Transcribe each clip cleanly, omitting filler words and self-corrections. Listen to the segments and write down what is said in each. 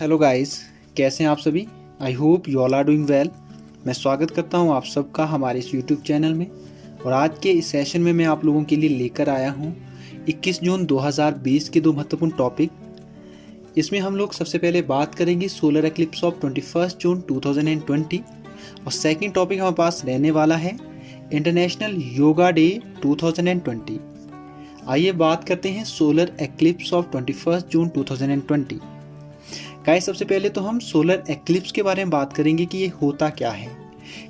Hello guys, कैसे हैं आप सभी। I hope you all are doing well. मैं स्वागत करता हूं आप सबका हमारे इस यूट्यूब चैनल में। और आज के इस सेशन में मैं आप लोगों के लिए लेकर आया हूं 21 जून 2020 के दो महत्वपूर्ण टॉपिक। इसमें हम लोग सबसे पहले बात करेंगे सोलर एक्लिप्स ऑफ 21 जून 2020 और सेकेंड टॉपिक हमारे पास रहने वाला है इंटरनेशनल योगा डे 2020। आइए बात करते हैं solar eclipse of 21 June 2020। Guys, सबसे पहले तो हम सोलर एक्लिप्स के बारे में बात करेंगे कि ये होता क्या है,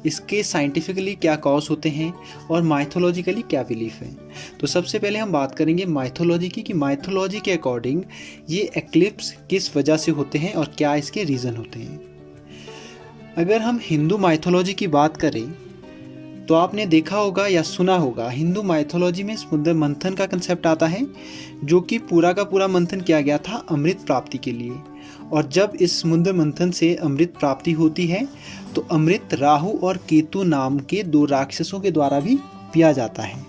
इसके साइंटिफिकली क्या कॉज होते हैं और माइथोलॉजिकली क्या बिलीफ है। तो सबसे पहले हम बात करेंगे माइथोलॉजी की कि माइथोलॉजी के अकॉर्डिंग ये एक्लिप्स किस वजह से होते हैं और क्या इसके रीज़न होते हैं। अगर हम हिंदू माइथोलॉजी की बात करें तो आपने देखा होगा या सुना होगा, हिंदू माइथोलॉजी में समुद्र मंथन का कंसेप्ट आता है, जो कि पूरा का पूरा मंथन किया गया था अमृत प्राप्ति के लिए। और जब इस समुद्र मंथन से अमृत प्राप्ति होती है तो अमृत राहु और केतु नाम के दो राक्षसों के द्वारा भी पिया जाता है।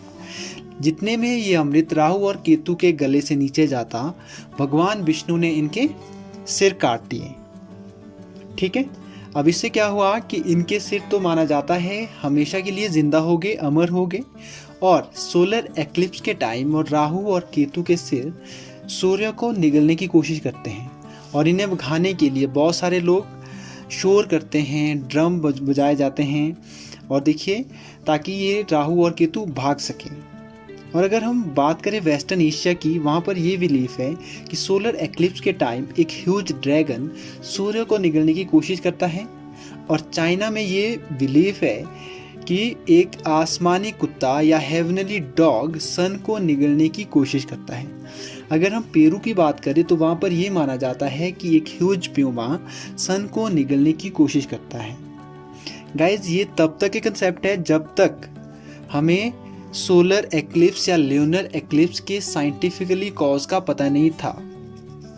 जितने में ये अमृत राहु और केतु के गले से नीचे जाता, भगवान विष्णु ने इनके सिर काट दिए। ठीक है, अब इससे क्या हुआ कि इनके सिर तो माना जाता है हमेशा के लिए जिंदा हो गए, अमर हो गए। और सोलर एक्लिप्स के टाइम और राहु और केतु के सिर सूर्य को निगलने की कोशिश करते हैं और इन्हें भगाने के लिए बहुत सारे लोग शोर करते हैं, ड्रम बजाए जाते हैं और देखिए ताकि ये राहु और केतु भाग सकें। और अगर हम बात करें वेस्टर्न एशिया की, वहाँ पर ये बिलीफ है कि सोलर एक्लिप्स के टाइम एक ह्यूज ड्रैगन सूर्य को निगलने की कोशिश करता है। और चाइना में ये बिलीफ है कि एक आसमानी कुत्ता या हेवनली डॉग सन को निगलने की कोशिश करता है। अगर हम पेरू की बात करें तो वहाँ पर यह माना जाता है कि एक ह्यूज प्यूमा सन को निगलने की कोशिश करता है। गाइज, ये तब तक एक कंसेप्ट है जब तक हमें सोलर एक्लिप्स या ल्यूनर एक्लिप्स के साइंटिफिकली कॉज का पता नहीं था।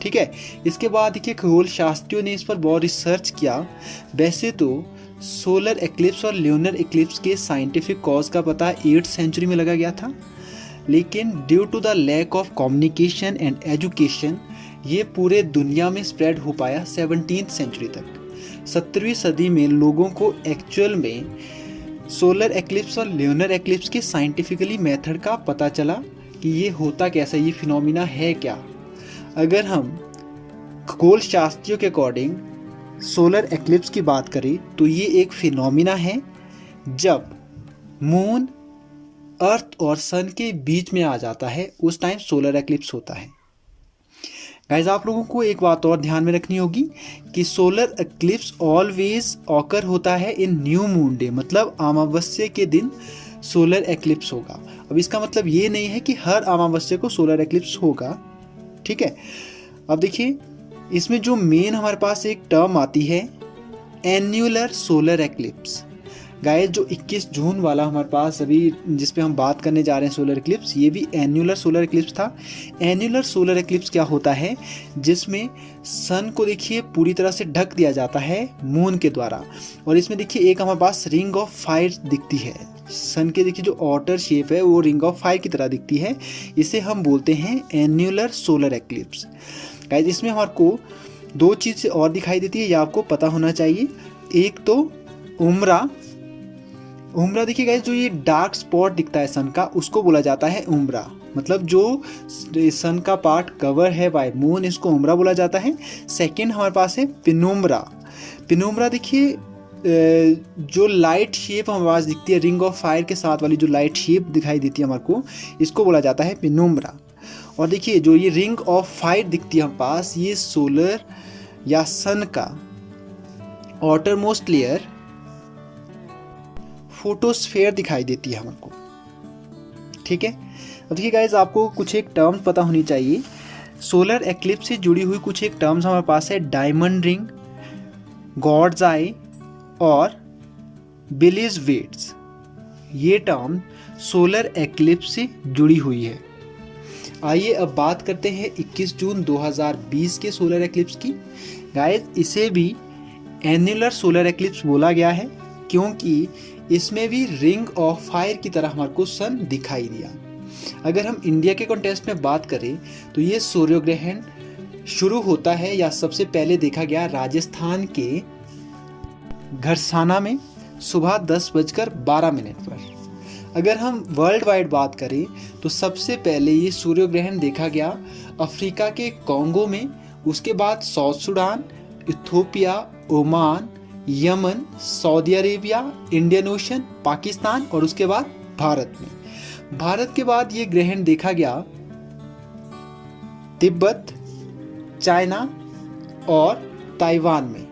ठीक है, इसके बाद देखिए खगोल शास्त्रियों ने इस पर बहुत रिसर्च किया। वैसे तो सोलर एक्लिप्स और ल्यूनर एक्लिप्स के साइंटिफिक कॉज का पता 8th सेंचुरी में लगा गया था, लेकिन due to the lack of communication and education ये पूरे दुनिया में स्प्रेड हो पाया 17th सेंचुरी तक। 17वीं सदी में लोगों को एक्चुअल में सोलर एक्लिप्स और ल्यूनर एक्लिप्स के साइंटिफिकली मेथड का पता चला कि ये होता कैसा, ये फिनोमिना है क्या। अगर हम खगोल शास्त्रियों के अकॉर्डिंग सोलर एक्लिप्स की बात करें तो ये एक फिनोमिना है जब मून अर्थ और सन के बीच में आ जाता है, उस टाइम सोलर एक्लिप्स होता है। गाइस, आप लोगों को एक बात और ध्यान में रखनी होगी कि सोलर एक्लिप्स ऑलवेज ऑकर होता है इन न्यू मून डे, मतलब अमावस्या के दिन सोलर एक्लिप्स होगा। अब इसका मतलब ये नहीं है कि हर अमावस्या को सोलर एक्लिप्स होगा। ठीक है, अब देखिए इसमें जो मेन हमारे पास एक टर्म आती है एन्युलर सोलर एक्लिप्स। गाइस, जो 21 जून वाला हमारे पास अभी जिस पे हम बात करने जा रहे हैं सोलर एक्लिप्स, ये भी एन्युलर सोलर एक्लिप्स था। एन्युलर सोलर एक्लिप्स क्या होता है, जिसमें सन को देखिए पूरी तरह से ढक दिया जाता है मून के द्वारा। और इसमें देखिए एक हमारे पास रिंग ऑफ फायर दिखती है। सन के देखिए जो ऑटर शेप है वो रिंग ऑफ फायर की तरह दिखती है। इसे हम बोलते हैं एन्युलर सोलर एक्लिप्स। गाइस, इसमें हमारे को दो चीज़ और दिखाई देती है, यह आपको पता होना चाहिए। एक तो उम्रा देखिए गाइस, जो ये डार्क स्पॉट दिखता है सन का, उसको बोला जाता है उम्रा। मतलब जो सन का पार्ट कवर है बाय मून, इसको उम्रा बोला जाता है। सेकंड हमारे पास है पिनुम्रा देखिए जो लाइट शेप हमारे पास दिखती है, रिंग ऑफ फायर के साथ वाली जो लाइट शेप दिखाई देती है हमारे को, इसको बोला जाता है पिनुम्रा। और देखिए जो ये रिंग ऑफ फायर दिखती है हमारे पास, ये सोलर या सन का आउटर मोस्ट लेयर फोटोस्फेयर दिखाई देती है हमको। ठीक है, अब देखिए गाइस, आपको कुछ एक टर्म्स पता होनी चाहिए। सोलर एक्लिप्स से जुड़ी हुई कुछ एक टर्म्स हमारे पास है डायमंड रिंग, गॉड्स आई और बिलीज वेट्स। ये टर्म सोलर एक्लिप्स से जुड़ी हुई है। आइए अब बात करते हैं 21 जून 2020 के सोलर एक्लिप्स की। गाइस, इसे भी एन्युलर सोलर एक्लिप्स बोला गया है क्योंकि इसमें भी रिंग ऑफ फायर की तरह हमारे को सन दिखाई दिया। अगर हम इंडिया के कॉन्टेक्स्ट में बात करें तो ये सूर्य ग्रहण शुरू होता है या सबसे पहले देखा गया राजस्थान के घरसाना में सुबह 10:12 पर। अगर हम वर्ल्ड वाइड बात करें तो सबसे पहले ये सूर्य ग्रहण देखा गया अफ्रीका के कॉन्गो में, उसके बाद south Sudan, Ethiopia, Oman, Yemen, Saudi Arabia, Indian ocean, Pakistan और उसके बाद भारत में। भारत के बाद ये ग्रहण देखा गया तिब्बत, चाइना और ताइवान में।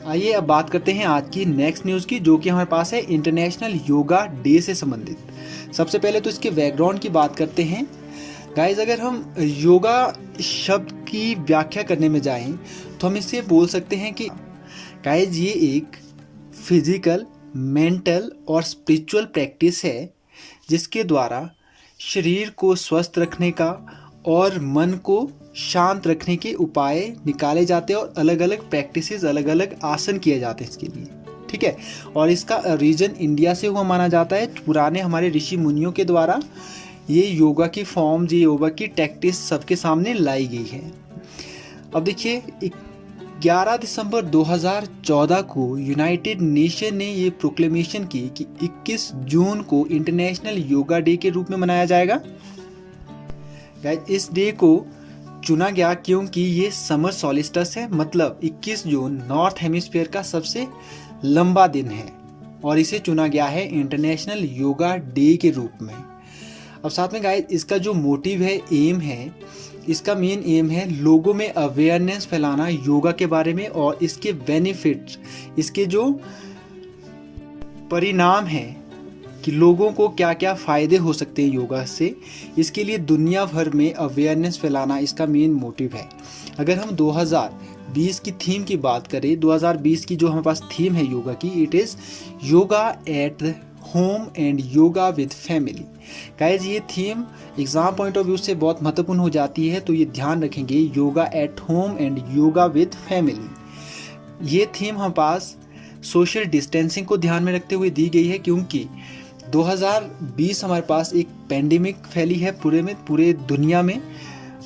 आइए अब बात करते हैं आज की नेक्स्ट न्यूज़ की, जो कि हमारे पास है इंटरनेशनल योगा डे से संबंधित। सबसे पहले तो इसके बैकग्राउंड की बात करते हैं। गाइज, अगर हम योगा शब्द की व्याख्या करने में जाएं तो हम इसे बोल सकते हैं कि गाइज ये एक फिजिकल, मेंटल और स्पिरिचुअल प्रैक्टिस है जिसके द्वारा शरीर को स्वस्थ रखने का और मन को शांत रखने के उपाय निकाले जाते हैं और अलग अलग प्रैक्टिसेस, अलग अलग आसन किए जाते हैं इसके लिए, ठीक है। और इसका रीजन इंडिया से हुआ माना जाता है। पुराने हमारे ऋषि मुनियों के द्वारा ये योगा की फॉर्म्स, ये योगा की टैक्टिस सबके सामने लाई गई है। अब देखिए 11 दिसंबर 2014 को यूनाइटेड नेशन ने ये प्रोक्लेमेशन की कि 21 जून को इंटरनेशनल योगा डे के रूप में मनाया जाएगा। इस डे को चुना गया क्योंकि ये समर सॉलिस्टिस है, मतलब 21 जून नॉर्थ हेमिस्फीयर का सबसे लंबा दिन है और इसे चुना गया है इंटरनेशनल योगा डे के रूप में। अब साथ में गाइस इसका जो मोटिव है, एम है, इसका मेन एम है लोगों में अवेयरनेस फैलाना योगा के बारे में और इसके बेनिफिट्स, इसके जो परिणाम हैं कि लोगों को क्या क्या फ़ायदे हो सकते हैं योगा से, इसके लिए दुनिया भर में अवेयरनेस फैलाना इसका मेन मोटिव है। अगर हम 2020 की थीम की बात करें, 2020 की जो हमारे पास थीम है योगा की, it is yoga at home and yoga with family. Guys ये theme exam point of view से बहुत महत्वपूर्ण हो जाती है, तो ये ध्यान रखेंगे, yoga at home and yoga with family. ये थीम हमारे पास सोशल डिस्टेंसिंग को ध्यान में रखते हुए दी गई है क्योंकि 2020 हमारे पास एक पैंडेमिक फैली है पूरे दुनिया में,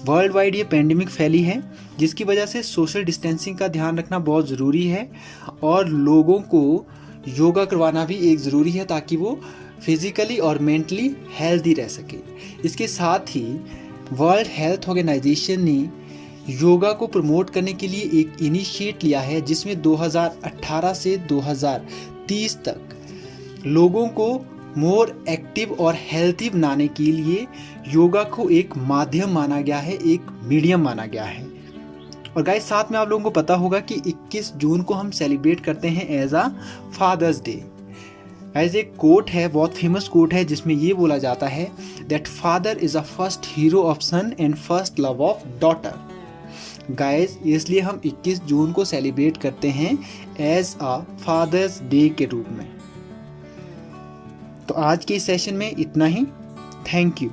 वर्ल्ड वाइड ये पैंडेमिक फैली है, जिसकी वजह से सोशल डिस्टेंसिंग का ध्यान रखना बहुत ज़रूरी है और लोगों को योगा करवाना भी एक ज़रूरी है ताकि वो फिजिकली और मेंटली हेल्दी रह सके। इसके साथ ही वर्ल्ड हेल्थ ऑर्गेनाइजेशन ने योगा को प्रमोट करने के लिए एक इनिशिएट लिया है जिसमें 2018 से 2030 तक लोगों को मोर एक्टिव और हेल्थी बनाने के लिए योगा को एक माध्यम माना गया है, एक मीडियम माना गया है। और गाइस साथ में आप लोगों को पता होगा कि 21 जून को हम सेलिब्रेट करते हैं as a father's day. Guys एक कोट है, बहुत फेमस कोट है, जिसमें ये बोला जाता है that father is a first hero of son and first love of daughter. Guys इसलिए हम 21 जून को सेलिब्रेट करते हैं एज अ फादर्स डे के रूप में। तो आज के इस सेशन में इतना ही। Thank you.